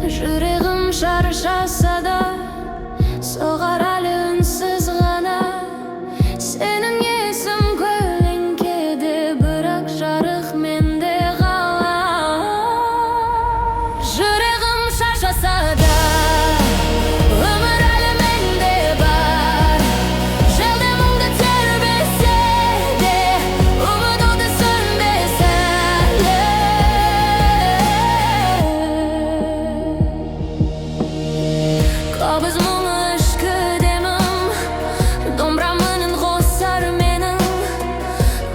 Жүрегім шаршаса да соғар әлі үнсіз ғана. Сенің есім көлеңкеде, бірақ жарық менде қалар. Жүрегім шаршаса да өмір әлі менде бар. Желде мұңды тербесе де үміт оты сөнбес әлі. Қобыз мұңы ішкі демім, домбырамның қосар менің.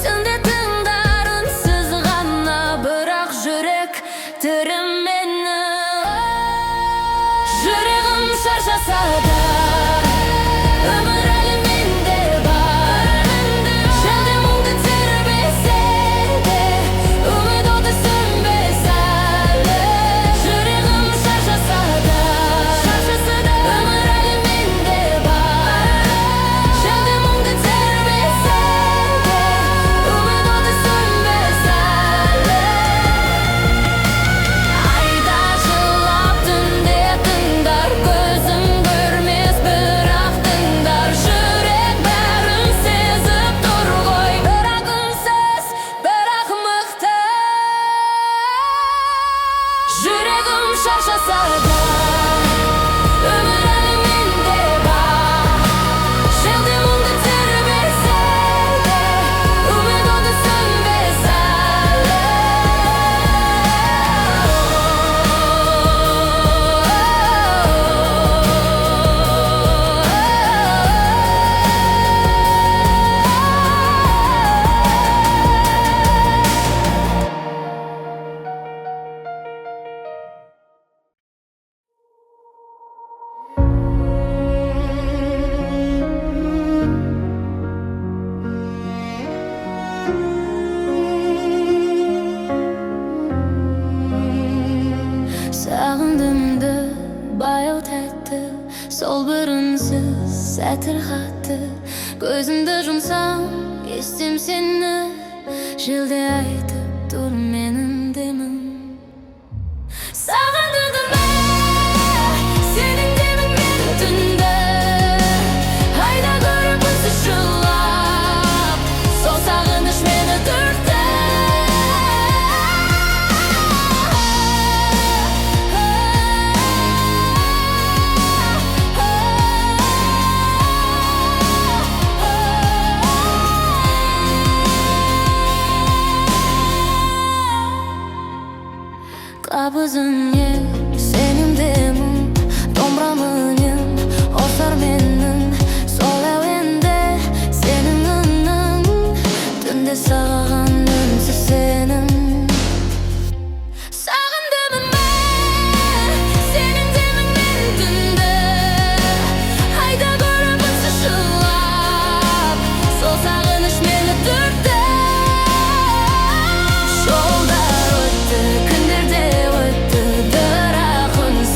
Түнде тыңдар үнсіз ғана, бірақ жүрек тірі менің. Жүрегім шаршаса да өмір әлі менде бар. Желде мұңды тербесе де үміт оты сөнбес әлі. Жүрегім шаршаса да өмір әлі менде бар. Желде мұңды тербесе де үміт оты сөнбес әлі. Айда жылап түнде тыңдар, көзім көрмес бірақ тыңдар. Жүрек бәрін сезіп тұр ғой, бірақ үнсіз, бірақ мықты. Жүрегім шаршаса да өмір әлі менде бар. Желде мұңды тербесе де үміт оты сөнбес әлі. Сағындымды баяу тәтті, сол бір үнсіз сәтір хатты. Көзімді жұмсам естем сені, желде айтып тұр менің демім. Сағындырдың ба сенің демің мен түнді, айда көріп үнсіз жылап, сол сағыныш мені түртті. Қабызыңе сенің демің, домбырамның осар менің. Сол әуенде сенің үнің, түнде саған үнсіз сенің. Сағындымын мен сенің демің мен түнді, айда көріп үнсіз жылап, сол сағыныш мені түртті. Жолдар өтті, күндер де өтті, бірақ үнсіз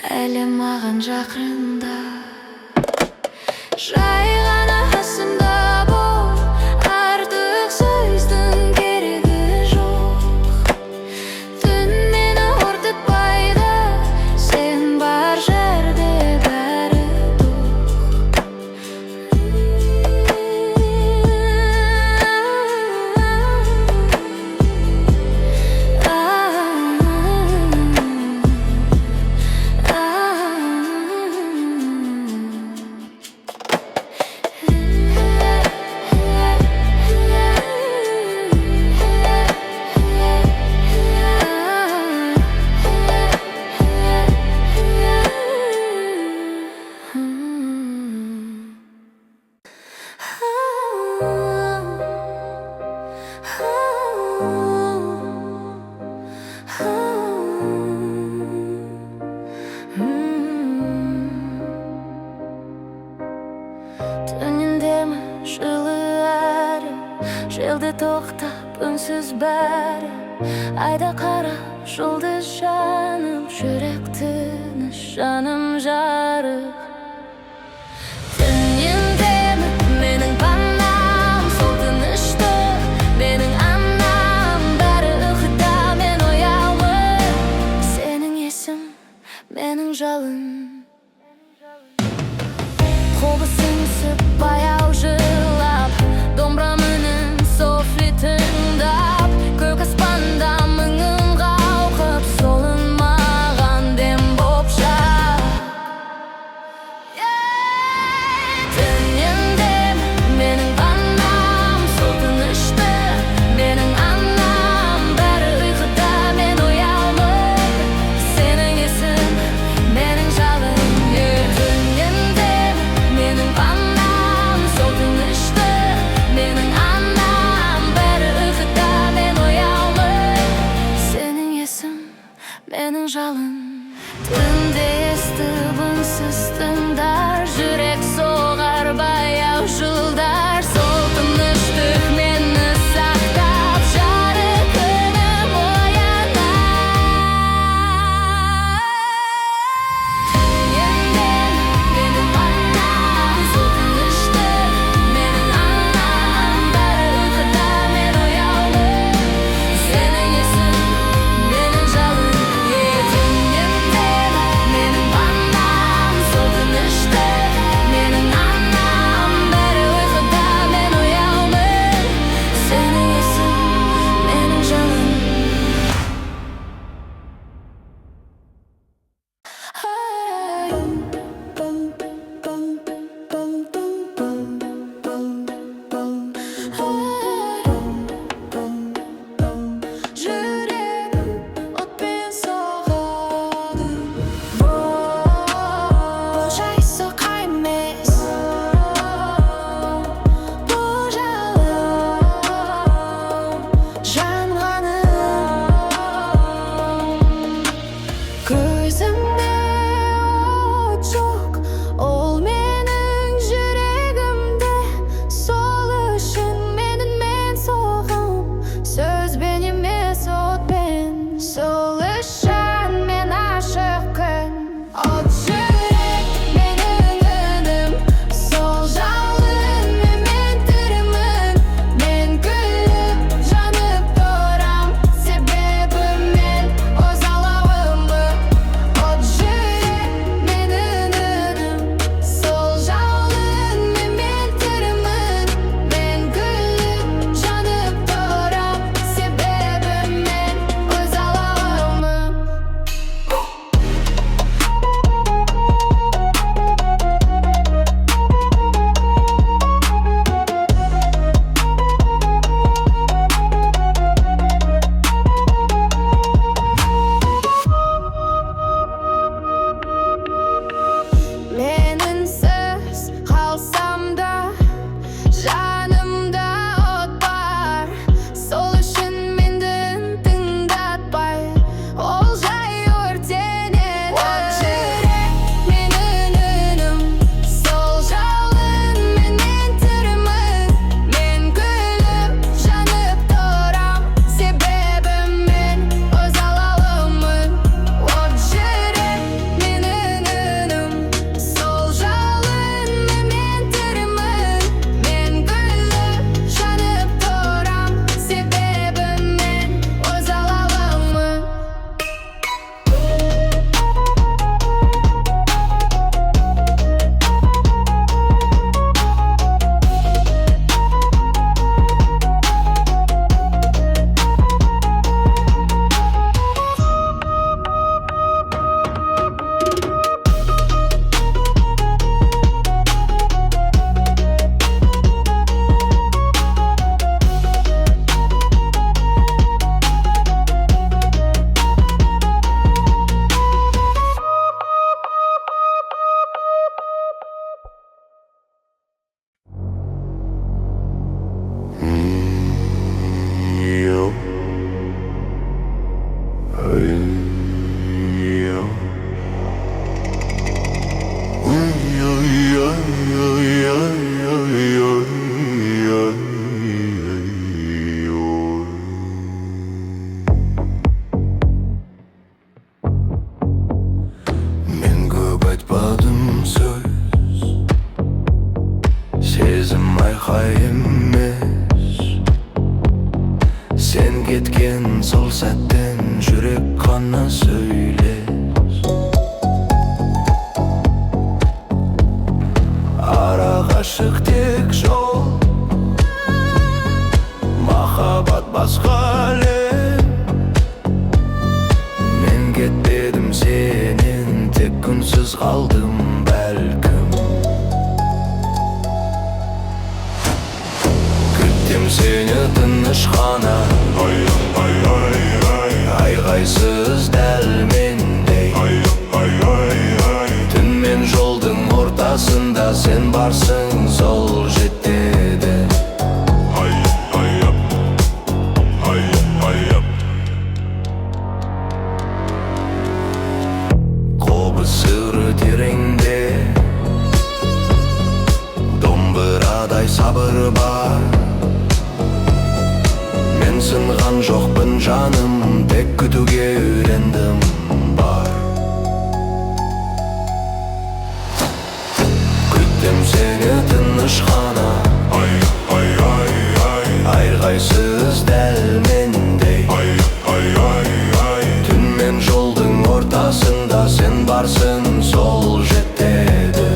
әлі маған жақында. Жай ғана қасымда бол, артық сөздің керегі жоқ. Түн мені ортытпайды, сен бар жерде бәрі тоқ. Түніндемі жылы әрі, желді тоқтап үнсіз бәрі. Айда қара жұлдыз жаным, жүрек тыныш, жаным жарық. Түніндемі менің панам, сол тынышты менің анам. Бәрі ұйқыда, мен ояумын, сенің есім менің жалын. Қобызсыңсып баяу жылап, домбырам үнін софи тыңдап, көк аспанда мыңым қалқып, солын маған дем боп жап. Түніндем менің панам, сол тынышты менің анам. Бәрі ұйқыда, мен ояумын, сенің есім менің жалын. Менің панам, сол тынышты менің анам. Бәрі ұйқыда, мен ояумын, сенің есім менің жалын. Түнде естіп үнсіз тыңдар, жүрек соғар баяу жылдар. Сол тыныштық мені сақтап, жарық күнім оянар. Менің панам, сол тынышты менің анам. Бәрі ұйқыда, мен ояумын, сенің есім менің жалын. Менің панам, сол Мен көп айтпадым сөз, сезім айқай емес. Сен кеткен сол сәттен жүрек қана сөйлес. Ара ғашық тек жол, махаббат басқа әлем. Мен кетпедім сенен, тек күнсіз қалдым бәлкім. Күттім сені тыныш қана, айғайсыз дәл мендей. Түн мен жолдың ортасында сен барсың, сол жетеді. Қобызыры тереңде, домбырадай сабыр бар. Мен сынған жоқпын жаным, тек күтуге үйрендім бар. Күттім сені тыныш қана, айғайсыз дәл мендей. Түн мен жолдың ортасында сен барсың, сол жетеді.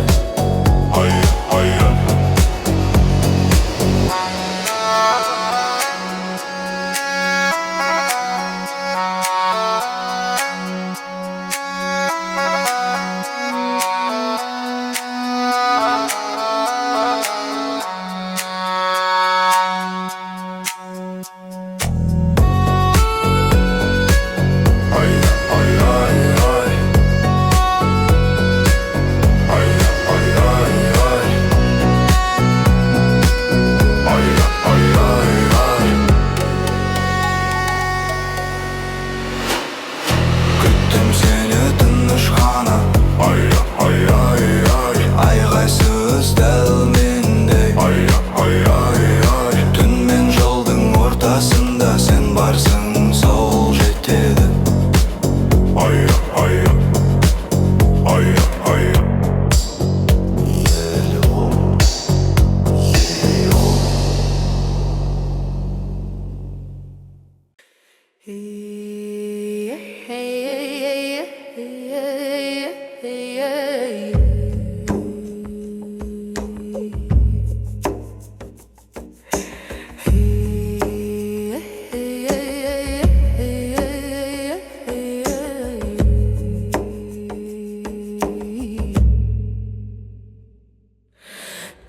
Күттім сені тыныш қана, айғайсыз дәл мендей. Түн мен жолдың ортасында сен барсың, сол жетеді.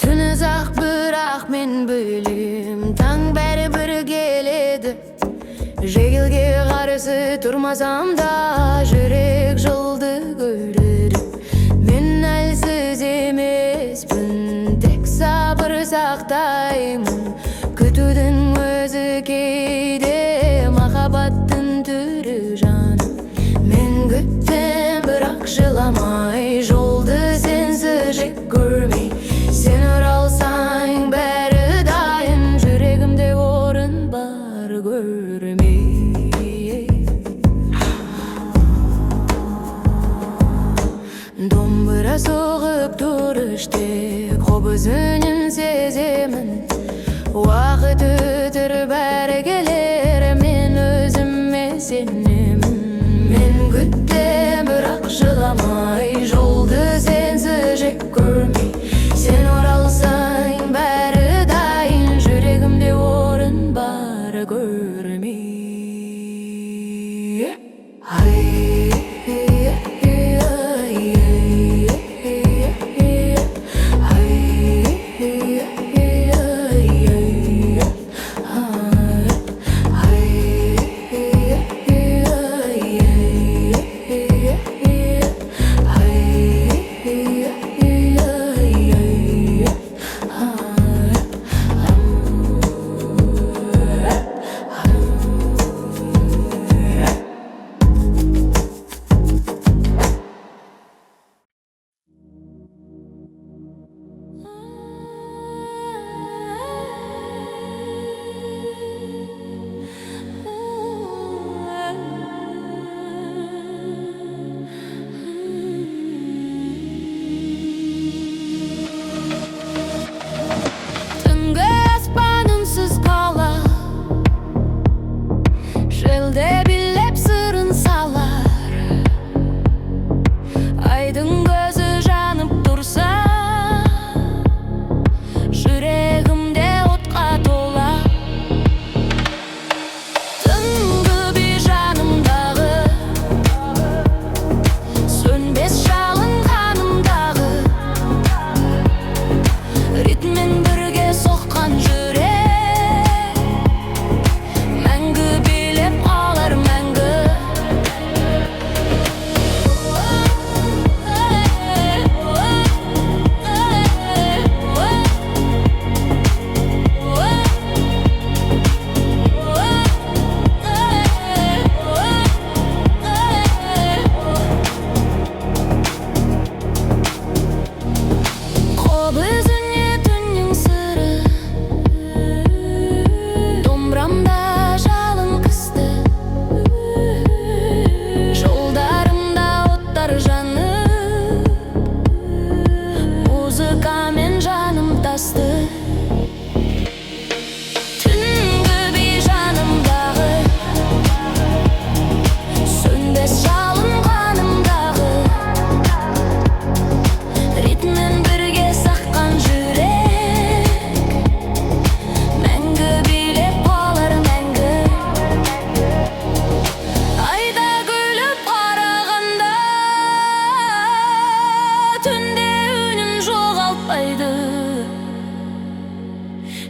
Түн ұзақ бірақ мен бөлем, таң бәрі бір келеді. Жегілге қарсы тұрмасам да, жүрек жолды көреді. Мен әлсіз емеспін, тек сабыр сақтаймын. Күтудің өзі кейде махаббаттың түрі жаным. Мен күттім бірақ жыламай, жолды сенсіз жек көрмей. Сен оралсаң бәрі дайын, жүрегімде орын бар, көрмей. Домбыра соғып тұр іште, қобыз үнін сеземін. Уақыт өтір бәрі келер, мен өзіме сенемін. Мен күттім бірақ жыламай, жолды сенсіз жек көрмей. Сен оралсаң бәрі дайын, жүрегімде орын бар, көрмей.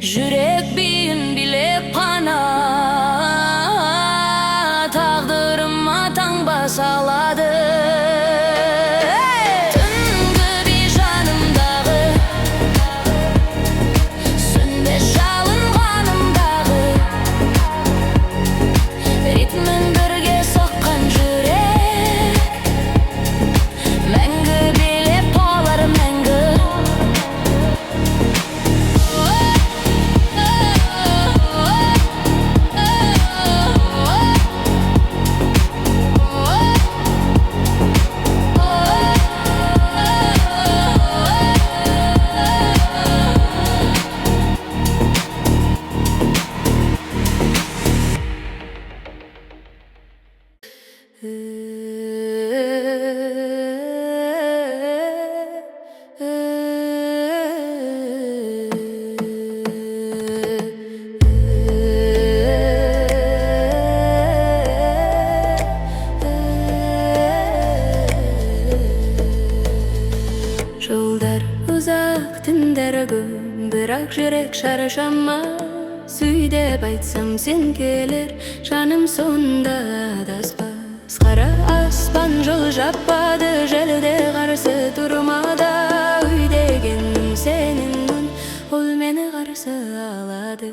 Жүрек биін билеп қана тағдырыма таңба салады. Түнгі би жанымдағы, сөнбес жалын қанымдағы, ритмін бірге соққан жүрек мәңгі билеп қалар мәңгі. Жолдар ұзақ, түндер көп, бірақ жүрек шаршама. Сөйдеп айтсам сен келер, жаным сонда адаспас. Қара аспан жол жаппады, желде қарсы тұрмада. Үйдегенім сенің, ол мені қарсы алады.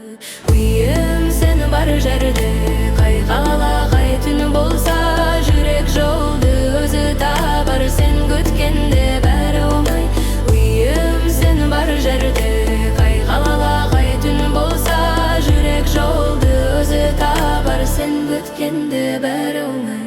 Үйім сен бар жерде, қай қала қай түн болса, жүрек жолды өзі табар. Сен күткенде бәрі оңай. Үйім сен бар жерде, қай қала қай түн болса, жүрек жолды өзі табар. Сен күткенде бәрі оңай.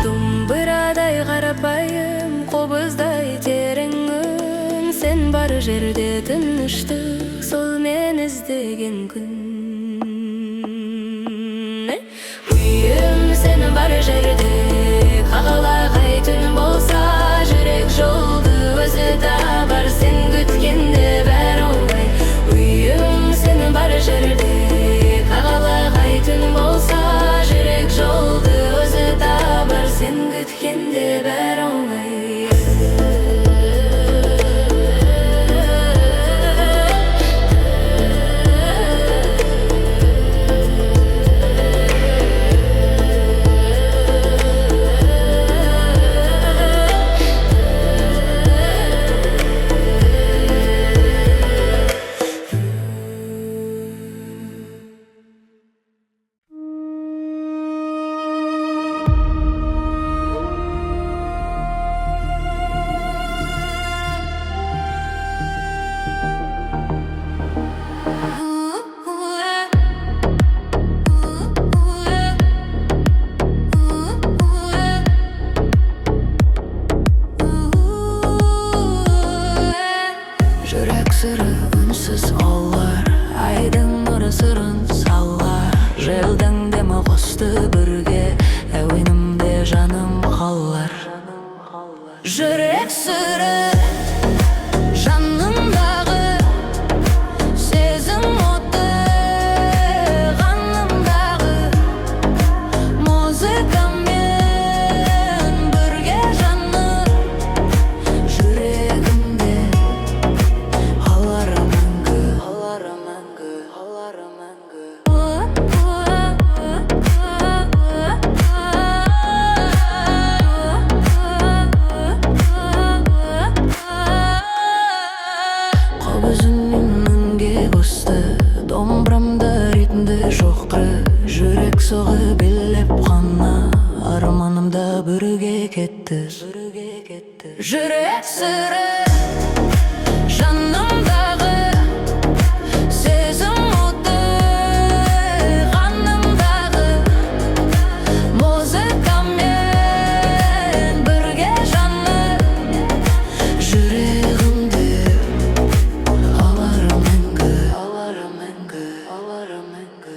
Домбырадай қарапайым, қобыздай терең үн. Сен бар жерде тыныштық, сол мен іздеген күн. Үйім сен бар жерде, қағала қай түн болса, жүрек жолды өзі табар. Сен күткенде бәрі оңай. Үйім сен бар жерде, қағала қай түн болса, жүрек жолды өзі табар. Сен күткенде бәрі оңай. Жүрек сыры үнсіз алар, айдың нұры сырын салар. Желдің демі қосты бірге, әуенімде жаным қалар. Жүрек сыры жанымдағы, сезім оты қанымдағы. Музыкамен бірге жаным, жүрегімде қалар мәңгі, қалар мәңгі, қалар мәңгі. Қобызыммен үнге қосты, домбырамда ритмді жоққы. Жүрек соғы билеп қана, арманымда бірге кетті. Жүрек сыры жанымдағы, сезім оты қанымдағы. Музыкамен бірге жаным, жүрегімде қалар мәңгі, қалар мәңгі, қалар мәңгі.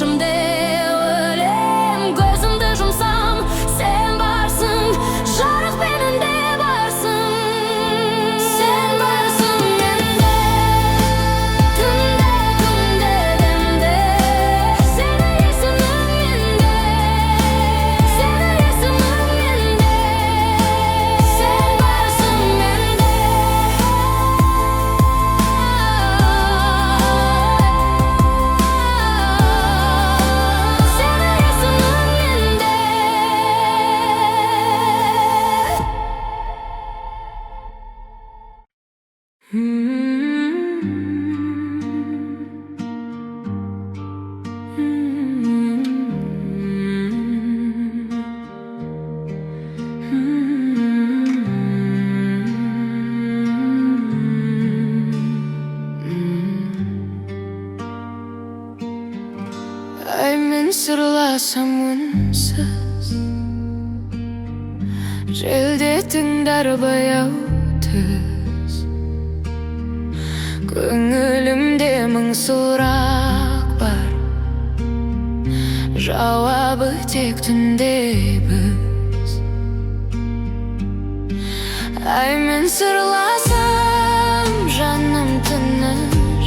ішімде өлем. Көзімді жұмсам, сен барсың, жарық менде барсың. Сен барсың менде, түнде, түнде, демде. Сені есімім менде, сені есімім менде. Сен барсың менде, сені есімім менде. Ayмен сырласам үнсіз, желдетіңдер баяу түз. Көңілімде мың сұрақ бар, жауабы тек түнде біз. Ayмен сырласам, жаным тыныш,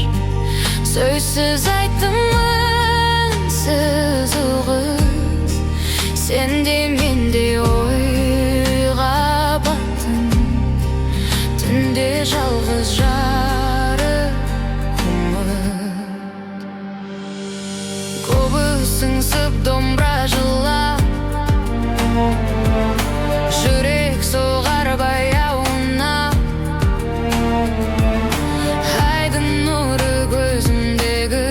сөзсіз айттым үнсіз ұғыз. Сен де менде ойға баттың, түнде жалғыз жарық үміт. Көбі сыңсып домбыра жылап, жүрек соғар баяуына. Айдың нұры көзімдегі,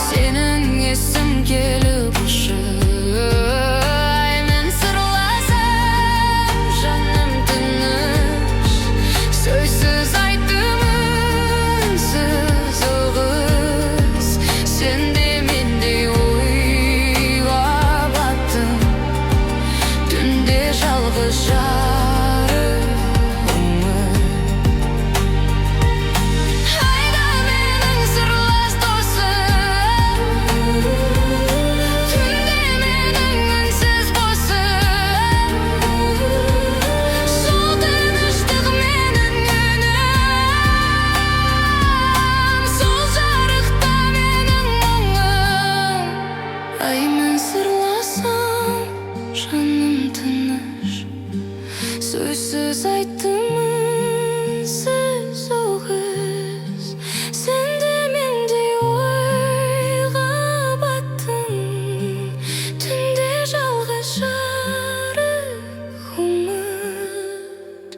сенің есім келіп ұшып. Ayмен сырласам, жаным тыныш, сөзсіз айттым үнсіз ұғыз. Сен де менде ойға баттың, түнде жалғыз жарық үміт. Айда менің сырлас досым, түнде менің үнсіз босым. Сол тыныштық менің үнім, сол жарықта менің мұңым. Ayмен сырласам, жаным тыныш, сөзсіз айттым үнсіз ұғыз. Сен де менде ойға баттың, түнде жалғыз жарық үміт.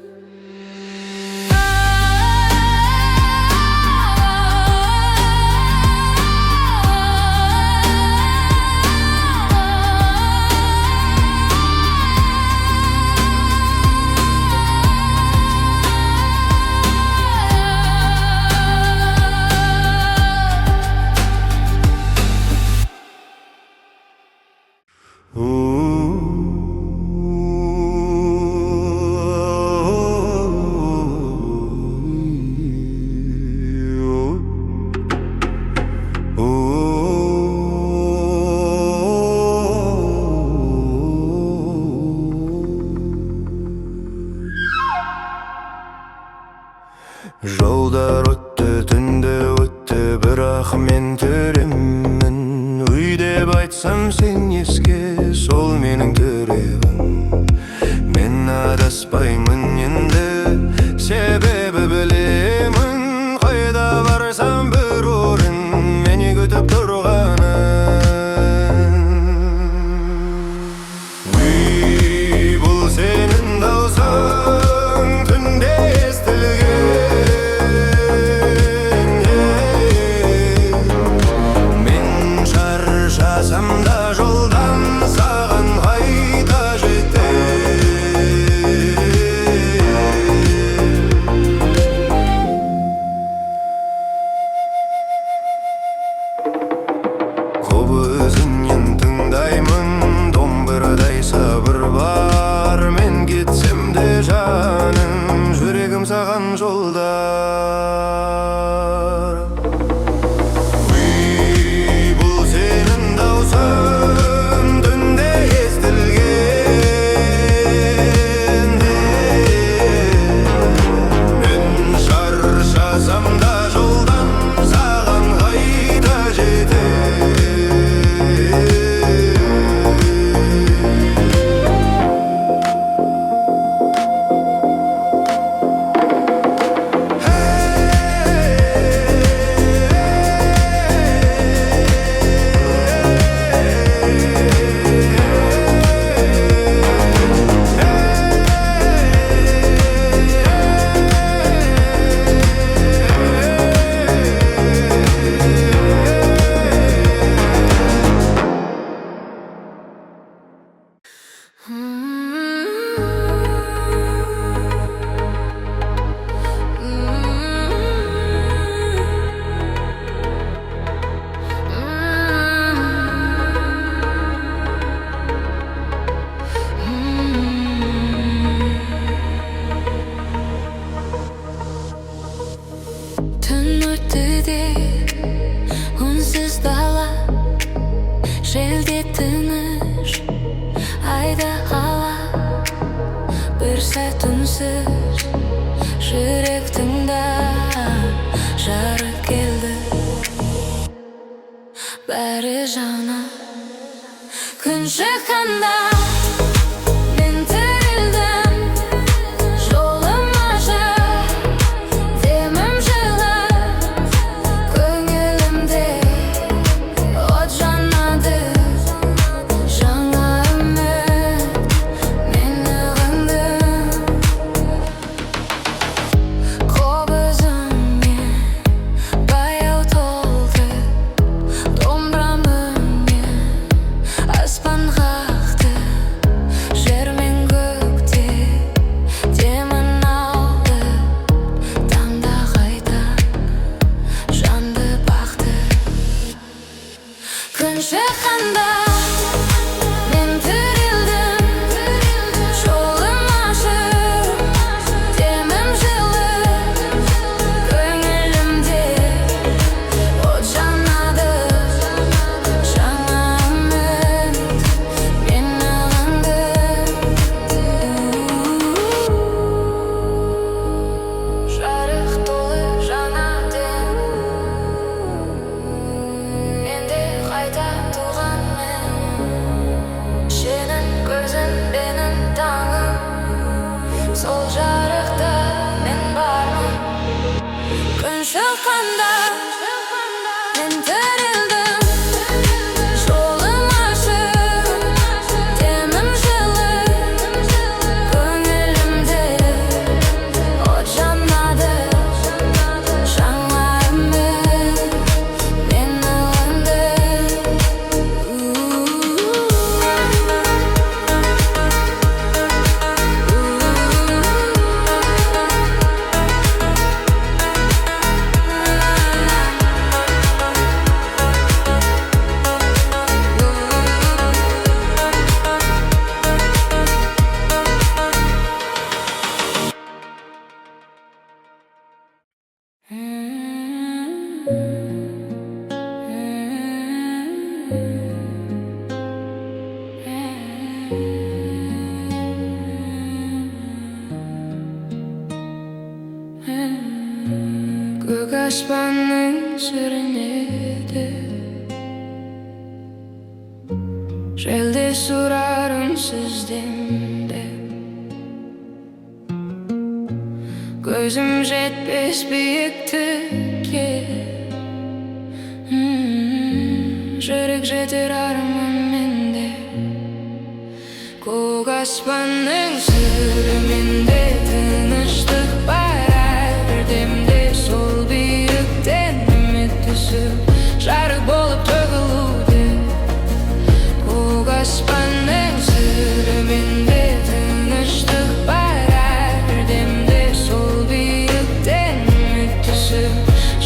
Жолдар өтті, түнде өтті, бірақ мен тіріммін. Үй деп айтсам сен еске, сол менің тірегім. Мен адаспаймын енді, себебі білемін. Қайда барсам бір орын мені күтіп тұрғанын. Бұл сенің даусың, түнде естілген. Мен шаршасам да жолдан саған қайта Көп өзіңнен тыңдаймын, домбырадай сабыр бар. Мен кетсем де жаным, жүрегім саған жолдар. үнсіз жүректіңда жарық келді. Бәрі жаңа күн шыққанда мен тірілдім, жолым ашық, демім жылы, көңілімде от жанады. Жаңа үміт мені қандым, қобызыңмен баяу толды, домбырам үнмен аспан қақты. Жер мен көкте демін алды, таңда қайта жанды бақты. Күн шыққанда мен тірілдім, жолым ашық, демім жылы, көңілімде от жанады. Жаңа үміт мені қанды. Жарық толы жаңа түн, менде қайта туған мен. Сенің көзің менің таңым, сол жарықта мен бармын. Күн шыққанда мен тірілдім, жолым ашық, демім жылы, көңілімде от жанады. Жаңа үміт мені қанды. Көк аспанның сүрінеді, желде сұрар үнсіз демде. Көзім жетпес биіктікке, жүрек жетер арман менде. Көк аспанның сүріменде тыныштық бар әр демде. Сол биіктен үміт түсіп, жарық болып төгілуде. Көк аспанның сүріменде тыныштық бар әр демде. Сол биіктен үміт түсіп,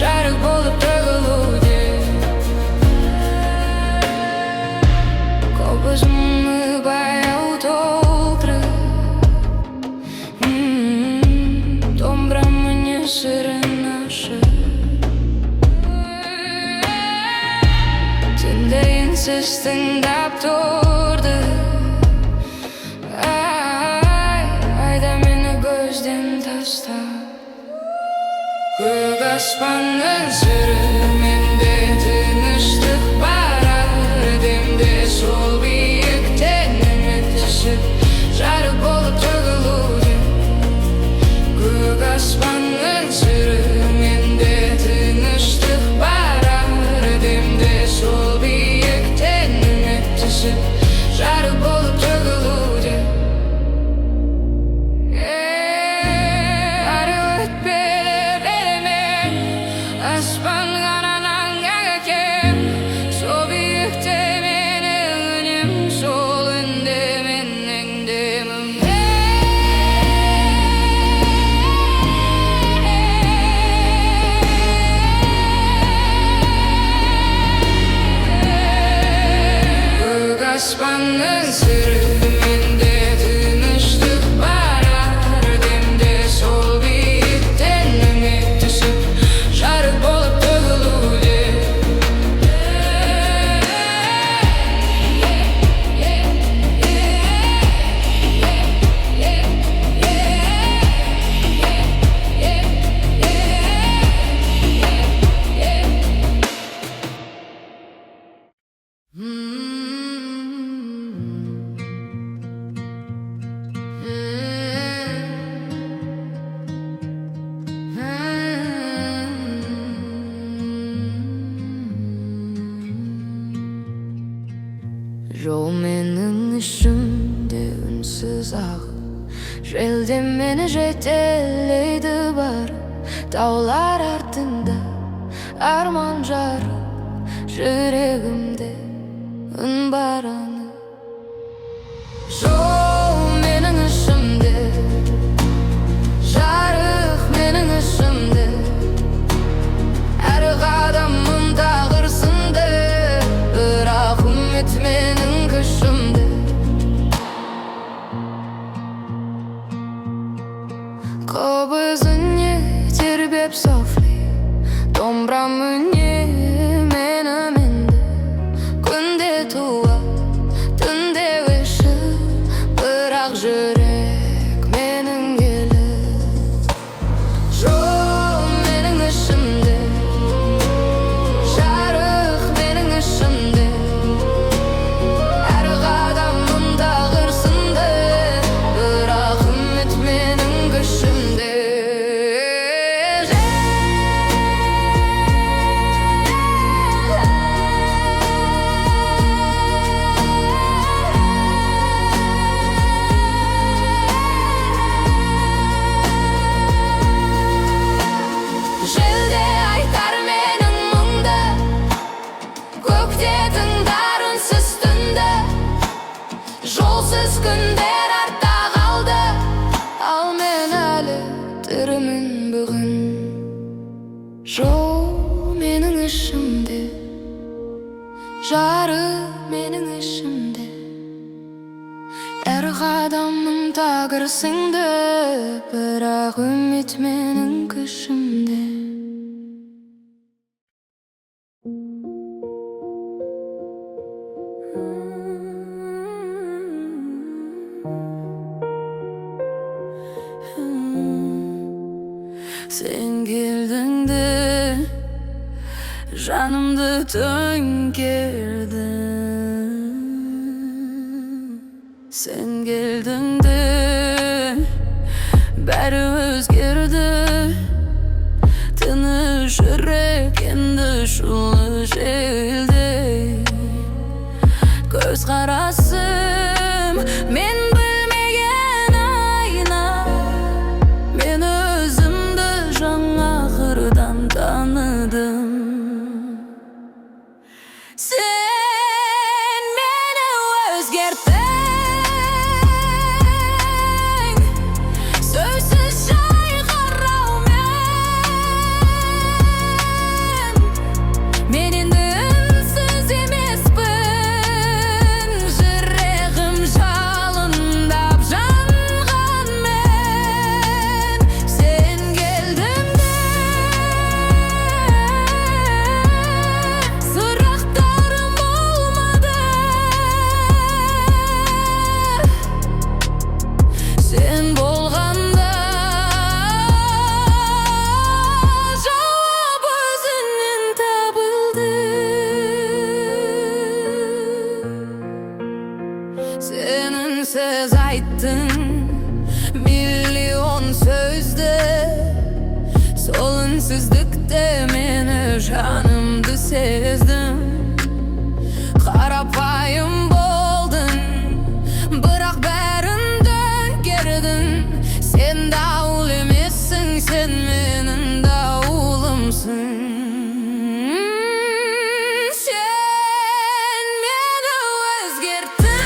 жарық болып төгілуде. Қобызымды баяу толтырып, домбырам міне сырын ашып. Түнде үнсіз тыңдап тұрды, айда мені көзден тастап. Көк аспанның сүріменде тыныштық бар әр демде. Сол биіктен үміт түсіп, жарық болып төгілуде. Көк аспанның сүріменде тыныштық бар әр демде. Сол биіктен үміт түсіп, жарық болып төгілуде. Ары өтпелі белімен, аспан ғана Жол менің ішімде үнсіз ағып, желде мені жетелейді бар. Таулар артында арман жарып, жүрегімде үн бар аны. Жол менің ішімде, жарық менің ішімде, әр қадамым тағдыр сынды, бірақ үміт менің күшімде. Қобызыне тербеп софли, домбырам үне мені менді. Күнде туа, түнде өші, бірақ жүрек менің елі. Жол менің ішімде, жарық менің ішімде, әр қадамым тағдыр сынды, бірақ үміт менің күшімде. Желде айтар менің мұңды, көкте тыңдар үнсіз түнді. Жолсыз күндер артта қалды, ал мен әлі тірімін бүгін. Жол менің ішімде, жарық менің ішімде, әр қадамым тағдыр сынды, бірақ үміт менің күшімде. Sen келдің де жанымды төңкердің. Sen келдің де бәрі өзгерді, тыныш жүрек енді шулы желдей. Көз қарасым мен білмеген айна, мен өзімді жаңа қырдан таныдым. Sen meni өзгерттің, сөзсіз жай қараумен. Мен енді үнсіз емеспін, жүрегім жалындап жанғанмен. Sen келдің де сұрақтарым болмады, sen болғанда жауап өзіңнен табылды. Sen үнсіз айттың миллион сөзді, сол үнсіздікте мені жанымды сездім. Қарапайым болдың, бірақ бәрін дөңгердің. Sen дауыл емессің, sen менің дауылымсың. Sen meni өзгерттің,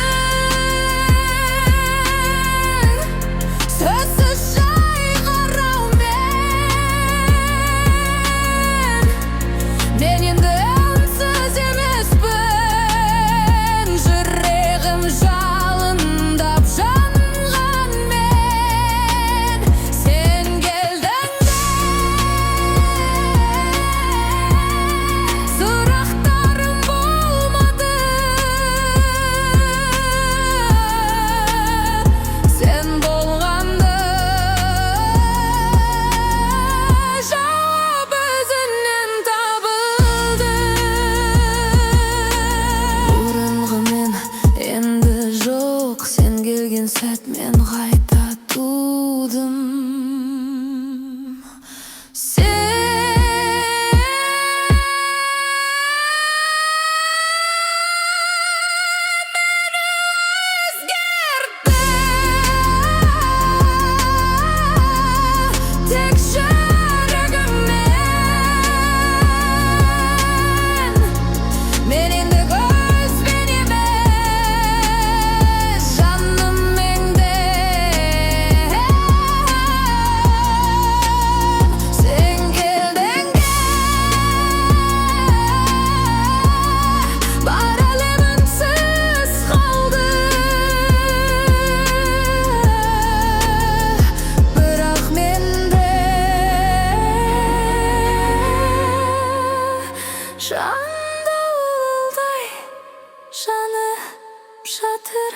жанып жатыр.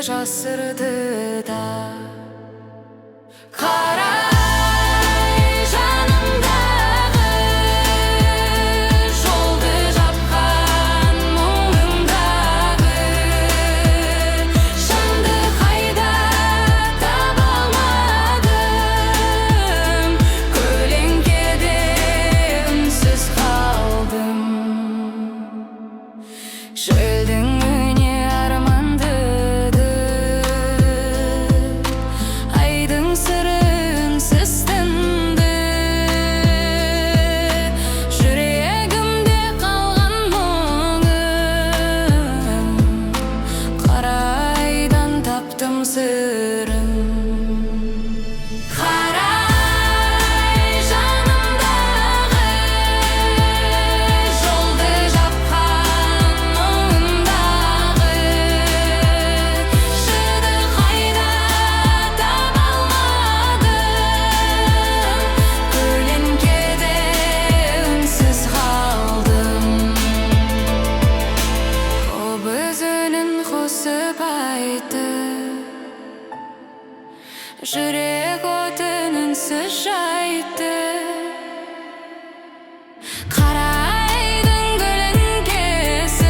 Жасырды да қарай жанымдағы жолды жапқан мұңымдағы жанды қайда таба алмадым, көлеңкеде үнсіз қалдым. Желдің үне арманды жүрек отын үнсіз жайтты. Қарайдың көлеңкесін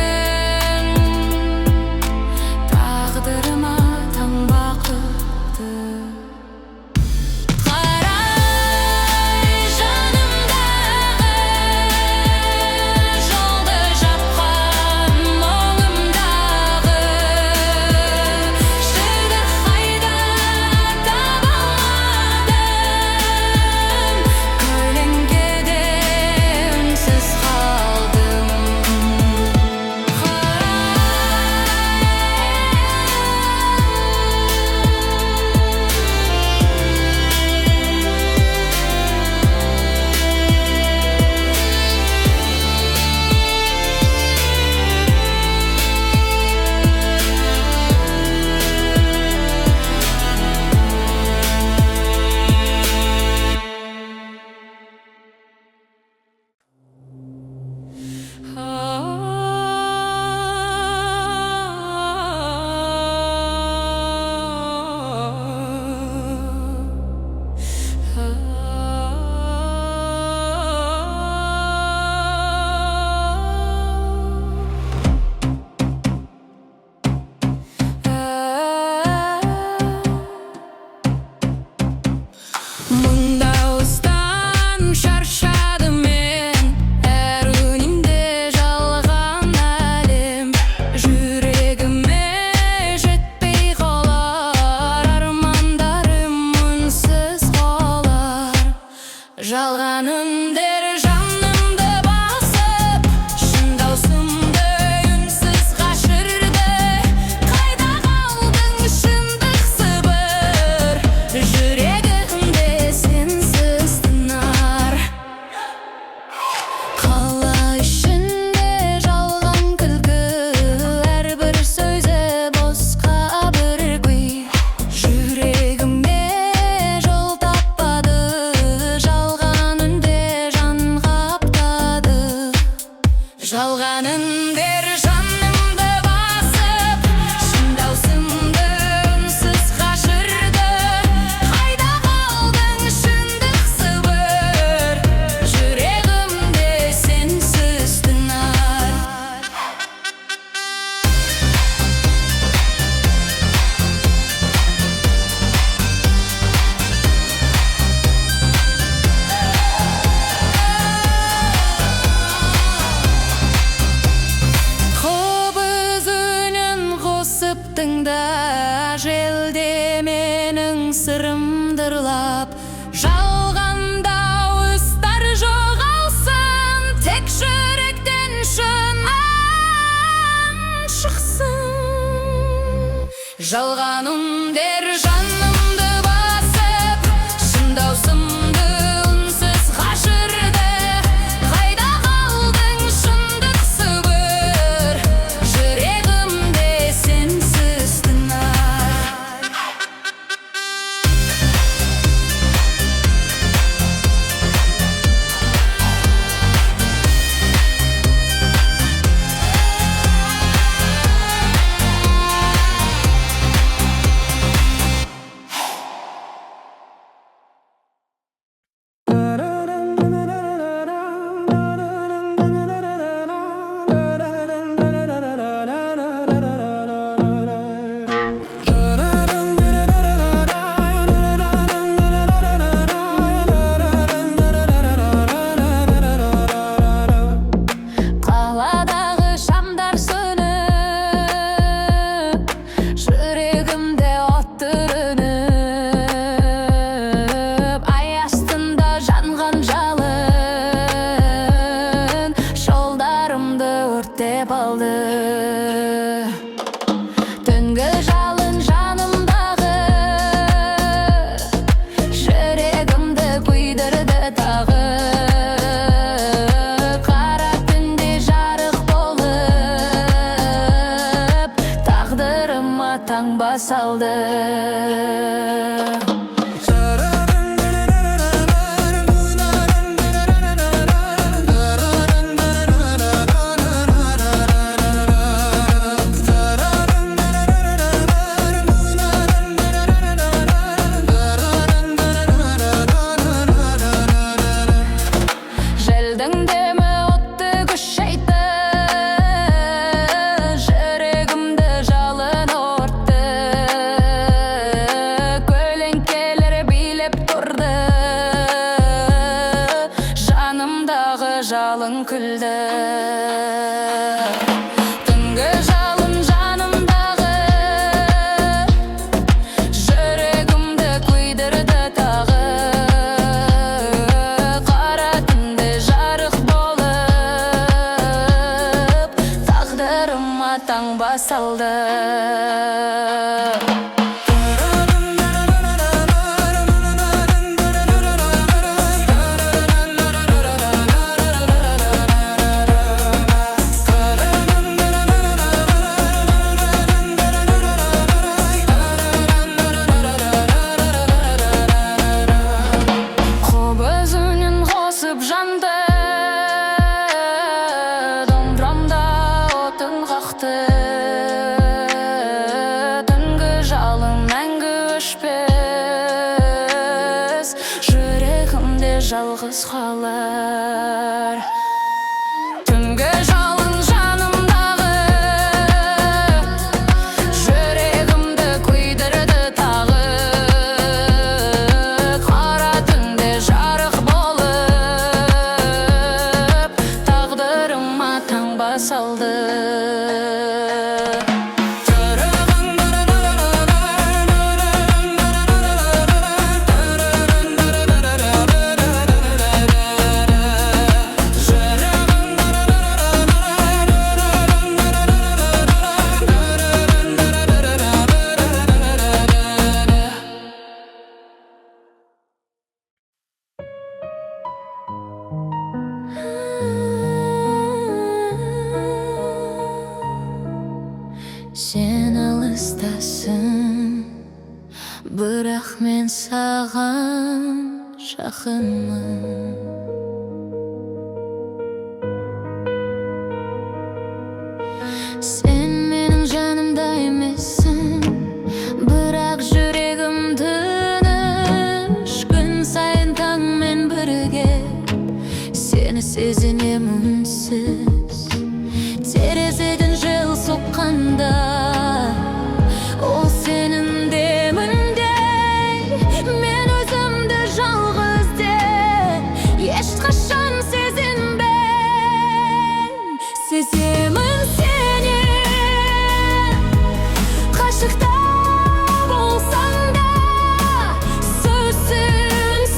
тағдырыма таң бақытты. Қарай жанымдағы жолды жапқан мұңымдағы жүрді қайда жалғанымдер жанымды басып, шын даусымды үнсіз қашырды. Қайда қалдың шындық сыбыр, жүрегімде сенсіз тынар. Қала ішінде жалған күлкі, әрбір сөзі босқа бір күй. Жүрегіме жол таппады, жалған үндер жанымды басып, шын даусымды үнсіз қашырды. Қайда қалдың шындық сыбыр, жүрегімде сенсіз тынар. Тыңда желде менің сырымды ұрлап, Жалған дауыстар жоғалсын, тек жүректен шын ән шықсын. Жалған үндер жанымды басып, шын даусымды үнсіз қашырды. Қайда қалдың шындық сыбыр, жүрегімде сенсіз тынар. Қаладағы шамдар сөніп, жүрегімде оттырынып, ай астында жанған жалын жолдарымды өртеп алды. Түнгі жалын жанымдағы, жүрегімді күйдірді тағы. Қара түнде жарық болып, тағдырыма таңба салды. Желдің демі отты күшейтті, жүрегімді жалын өртті. Көлеңкелер билеп тұрды, жанымдағы жалын күлді. Түнгі жалын жанымдағы, жүрегімді күйдірді тағы. Қара түнде жарық болып, тағдырыма таңба салды. Қоб өзінен қосып жанды, домбырамда отын қақты. Түнгі жалын мәңгі өшпес, жүрегімде жалғыз қалар. Түнгі жалын жанымдағы, жүрегімді күйдірді тағы. Қара түнде жарық болып, тағдырыма таңба салды. Сен алыстасың, бірақ мен саған жақынмын. Сен менің жанымда емессің, бірақ жүрегімді тыныш. Күн сайын таңмен бірге сені сезінемін үнсіз. Терезеден жел соққанда, ол сенің деміңдей. Мен өзімді жалғыз де ешқашан сезінбей. Сеземін сені, қашықта болсаң да, сөзсіз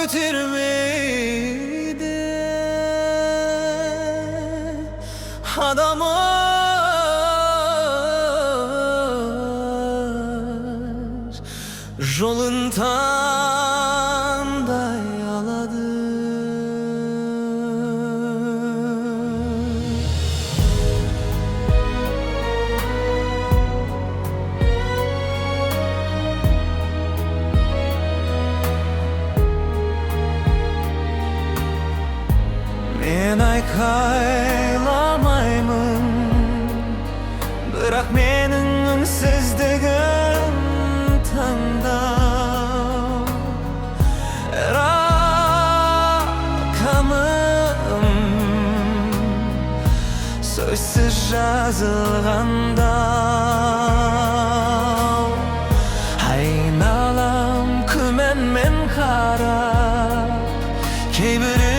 götürmeydi adamı. Жолунтан да ялады. Мен айқайламаймын, бірақ менің үнсіздігім таңдау. Рақамым сөзсіз жазылғандау. Айналам күмәнмен қарап, кейбірі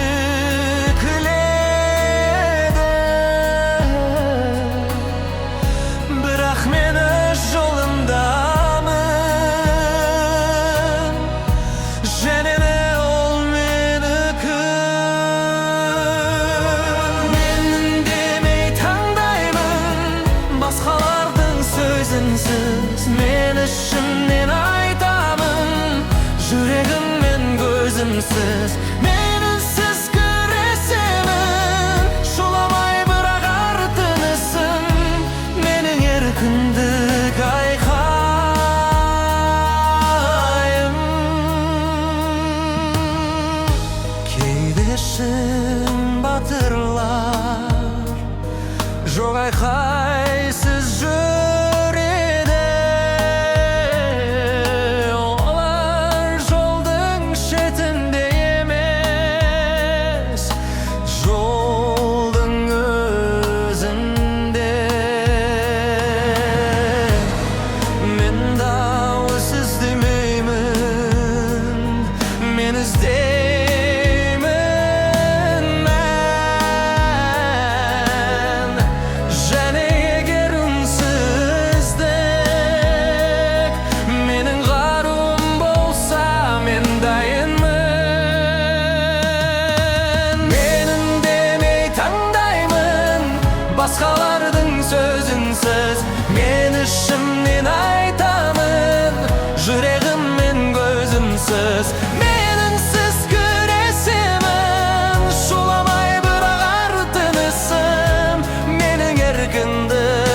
мен ішімнен айтамын, жүрегіммен көзімсіз. Мен үнсіз күресемін, жоламай бірақ ар тынысым. Менің еркіндік айқайым. Кейде шын батырлар жоқ айқайсыз басқалардың сөзінсіз. Мен ішімнен айтамын, жүрегіммен көзімсіз. Мен үнсіз күресемін, жоламай бірақ ар тынысым. Менің еркіндік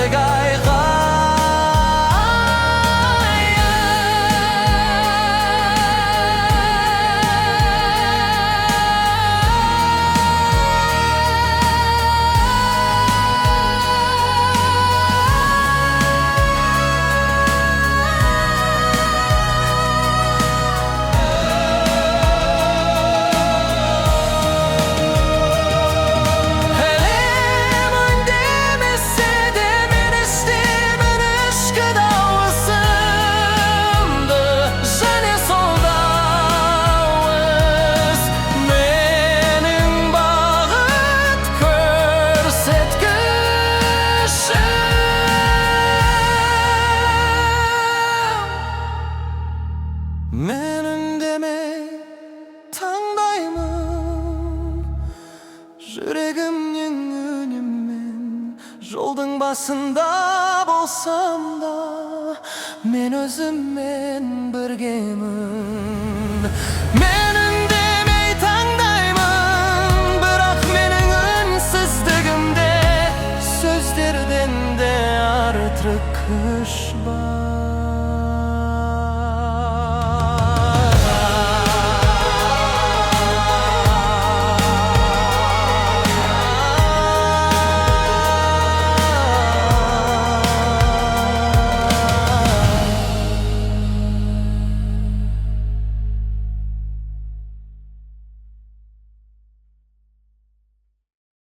мен үндемей таңдаймын, жүрегімнің үнімен. Жолдың басында болсам да, мен өзіммен біргемін. Мен үндемей таңдаймын, бірақ менің үнсіздігімде сөздерден де артық күш бар.